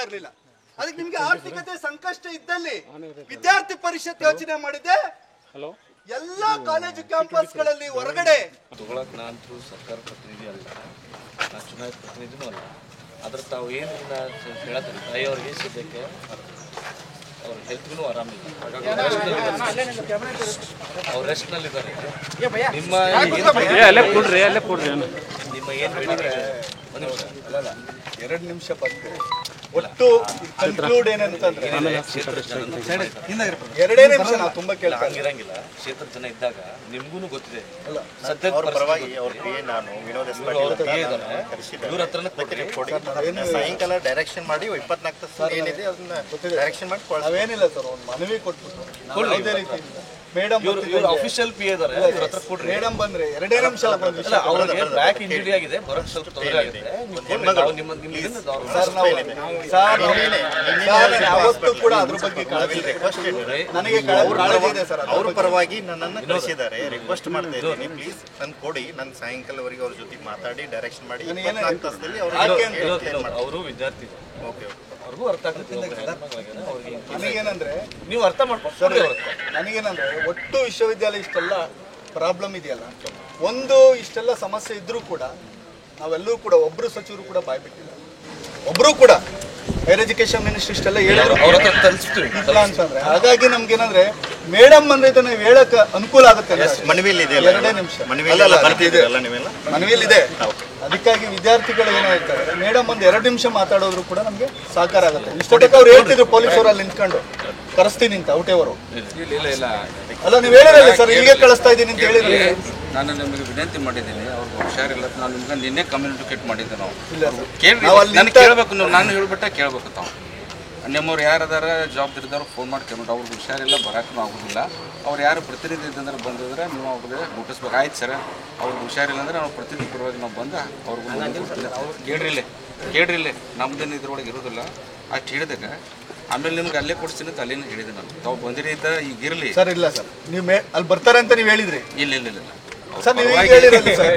ಇರಲಿಲ್ಲ. ಅದಕ್ಕೆ ನಿಮ್ಗೆ ಆರ್ಥಿಕತೆ ಸಂಕಷ್ಟ ಇದ್ದಲ್ಲಿ ವಿದ್ಯಾರ್ಥಿ ಪರಿಷತ್ ಯೋಚನೆ ಮಾಡಿದೆ ಎಲ್ಲಾ ಕಾಲೇಜು ಕ್ಯಾಂಪಸ್ಗಳಲ್ಲಿ ಹೊರಗಡೆ ತಗೊಳಕ್ ನಾನಂತೂ ಸರ್ಕಾರ ಪ್ರತಿನಿಧಿ ಅಲ್ಲ, ನಾನು ಚುನಾಯಿತ ಪ್ರತಿನಿಧಿನೂ ಅಲ್ಲ. ಆದ್ರೆ ತಾವು ಏನು ಹೇಳತ್ತಾರೆ ತಾಯಿಯವ್ರಿಗೆ ಸದ್ಯಕ್ಕೆ ಅವ್ರ ಹೆಲ್ತ್ಗೂ ಆರಾಮಿಲ್ಲ, ಅವ್ರು ರೆಸ್ಟ್ನಲ್ಲಿದ್ದಾರೆ. ನಿಮ್ಮ ಏನು ಹೇಳಿದ್ರೆ ಎರಡು ನಿಮಿಷ ಬಂದು ಒಟ್ಟು ಕನ್ಕ್ಲೂಡ್ ಏನಂತಂದ್ರೆ ಎರಡೇ ನಿಮಿಷ ನಾವು ತುಂಬಾ ಹಂಗಿರಂಗಿಲ್ಲ. ಕ್ಷೇತ್ರ ಜನ ಇದ್ದಾಗ ನಿಮ್ಗೂ ಗೊತ್ತಿದೆ ಸದ್ಯ ಇವ್ರ ಹತ್ರನೇ ಸಾಯಂಕಾಲ ಡೈರೆಕ್ಷನ್ ಮಾಡಿ 24 ಏನಿದೆ ಅದನ್ನ ಡೈರೆಕ್ಷನ್ ಮಾಡಿ ನಾವೇನಿಲ್ಲ ಸರ್, ಒಂದು ಮನವಿ ಕೊಟ್ಬಿಟ್ಟು ಮೇಡಮ್ ಅಫಿಷಿಯಲ್ ಪಿ ಇದಾರೆ, ಇವ್ರ ಹತ್ರ ಕೊಡ್ರಿ. ಮೇಡಮ್ ಬಂದ್ರೆ ಎರಡೇ ನಿಮಿಷ ಅವ್ರಿಗೆ ಬ್ಯಾಕ್ ಇಂಜುರಿ ಆಗಿದೆ, ಬರೋಕ್ಕೆ ಸ್ವಲ್ಪ ತೊಂದರೆ ಆಗಿದೆ. ಯಾವತ್ತೂ ಕೂಡ ಅದ್ರ ಬಗ್ಗೆ ಕಾಳಜಿ ನನಗೆ ಕಾಳಜಿ ಇದೆ ಸರ್. ಅವ್ರ ಪರವಾಗಿ ನನ್ನನ್ನು ಕಳಿಸಿದ್ದಾರೆ, ರಿಕ್ವೆಸ್ಟ್ ಮಾಡ್ತಾ ಇದ್ದೀನಿ ಪ್ಲೀಸ್ ನನ್ ಕೊಡಿ, ನನ್ ಸಾಯಂಕಾಲವರೆಗೆ ಅವ್ರ ಜೊತೆ ಮಾತಾಡಿ ಡೈರೆಕ್ಷನ್ ಮಾಡಿ 24 ತಾಸದಲ್ಲಿ ಅವರು ವಿದ್ಯಾರ್ಥಿ ಅವ್ರಿಗೂ ಅರ್ಥ ಆಗ್ತದೆ. ನನಗೇನಂದ್ರೆ ನೀವು ಅರ್ಥ ಮಾಡ್ಕೊಂಡು ನನಗೇನಂದ್ರೆ ಒಟ್ಟು ವಿಶ್ವವಿದ್ಯಾಲಯ ಇಷ್ಟೆಲ್ಲ ಪ್ರಾಬ್ಲಮ್ ಇದೆಯಲ್ಲ, ಒಂದು ಇಷ್ಟೆಲ್ಲ ಸಮಸ್ಯೆ ಇದ್ರೂ ಕೂಡ ನಾವೆಲ್ಲರೂ ಕೂಡ ಒಬ್ರು ಸಚಿವರು ಕೂಡ ಬಾಯ್ಬಿಟ್ಟಿಲ್ಲ, ಒಬ್ರು ಕೂಡ ಹೈಯರ್ ಎಜುಕೇಶನ್ ಮಿನಿಸ್ಟರ್ ಇಷ್ಟೆಲ್ಲ ಹೇಳಿದ್ರು ಅಂತಂದ್ರೆ. ಹಾಗಾಗಿ ನಮ್ಗೇನಂದ್ರೆ ಮೇಡಮ್ ಅಂದ್ರೆ ಇದನ್ನ ಹೇಳಕ್ ಅನುಕೂಲ ಆಗುತ್ತೆ. ಎರಡೇ ನಿಮಿಷ ಮನವಿಯಲ್ಲಿದೆ. ಅದಕ್ಕಾಗಿ ವಿದ್ಯಾರ್ಥಿಗಳು ಏನೋ ಹೇಳ್ತಾರೆ, ಮೇಡಮ್ ಒಂದು 2 ನಿಮಿಷ ಮಾತಾಡೋದ್ರು ಕೂಡ ನಮ್ಗೆ ಸಹಕಾರ ಆಗುತ್ತೆ. ಇಷ್ಟೊತ್ತಕ್ಕೆ ಅವ್ರು ಹೇಳ್ತಿದ್ರು ಪೊಲೀಸರು ಅಲ್ಲಿ ನಿಂತ್ಕೊಂಡು ಕರೆಸ್ತೀನಿ ಅಂತ ಔಟೇವರು. ಅಲ್ಲ ನೀವು ಹೇಳಿರಲ್ಲ ಸರ್, ಇಲ್ಲಿಗೆ ಕಳಿಸ್ತಾ ಇದ್ದೀನಿ ಅಂತ ಹೇಳಿದ್ರಿ. ನಾನು ನಿಮಗೆ ವಿನಂತಿ ಮಾಡಿದ್ದೀನಿ, ಅವ್ರಿಗೆ ಹುಷಾರಿಲ್ಲ. ನಾನು ನಿಮ್ಗೆ ನಿನ್ನೆ ಕಮ್ಯುನಿಕೇಟ್ ಮಾಡಿದ್ದೆ. ನಾವು ಕೇಳಬೇಕು, ನಾನು ಹೇಳ್ಬಿಟ್ಟ ಕೇಳ್ಬೇಕು. ತಾವು ನಿಮ್ಮವ್ರು ಯಾರದಾರ ಜವಾಬ್ದಾರಿದವ್ರು ಫೋನ್ ಮಾಡಿ ಕೇಳ್ಬಿಟ್ಟು ಅವ್ರಿಗೆ ಹುಷಾರಿಲ್ಲ, ಬರೋಕ್ಕೂ ಆಗೋದಿಲ್ಲ. ಅವ್ರು ಯಾರು ಪ್ರತಿನಿಧಿ ಇದ್ದಂದ್ರೆ ಬಂದಿದ್ರೆ ನೀವು ಅವ್ರಿಗೆ ಮುಟ್ಟಿಸ್ಬೇಕು. ಆಯ್ತು ಸರ್, ಅವ್ರಿಗೆ ಹುಷಾರಿಲ್ಲ ಅಂದರೆ ನಾವು ಪ್ರತಿನಿಧಿ ಪರವಾಗಿ ನಾವು ಬಂದು ಅವ್ರಿಗೆ ಕೇಳ್ರಿ ನಮ್ದೇನು ಇದ್ರೊಳಗೆ ಇರೋದಿಲ್ಲ ಅಷ್ಟು ಹೇಳಿದಾಗ ಆಮೇಲೆ ನಿಮ್ಗೆ ಅಲ್ಲೇ ಕೊಡ್ತೀನಿ ಅಂತ ಅಲ್ಲೇನು ಹೇಳಿದೆ ನಾನು. ತಾವು ಬಂದಿರಿ ಅಂತ ಈಗ ಇರಲಿ ಸರ್. ಇಲ್ಲ ಸರ್, ನೀವು ಅಲ್ಲಿ ಬರ್ತಾರೆ ಅಂತ ನೀವು ಹೇಳಿದ್ರಿ. ಇಲ್ಲ ಸರ್, ನೀವು ಹೇಳಿರಲಿ ಸರ್.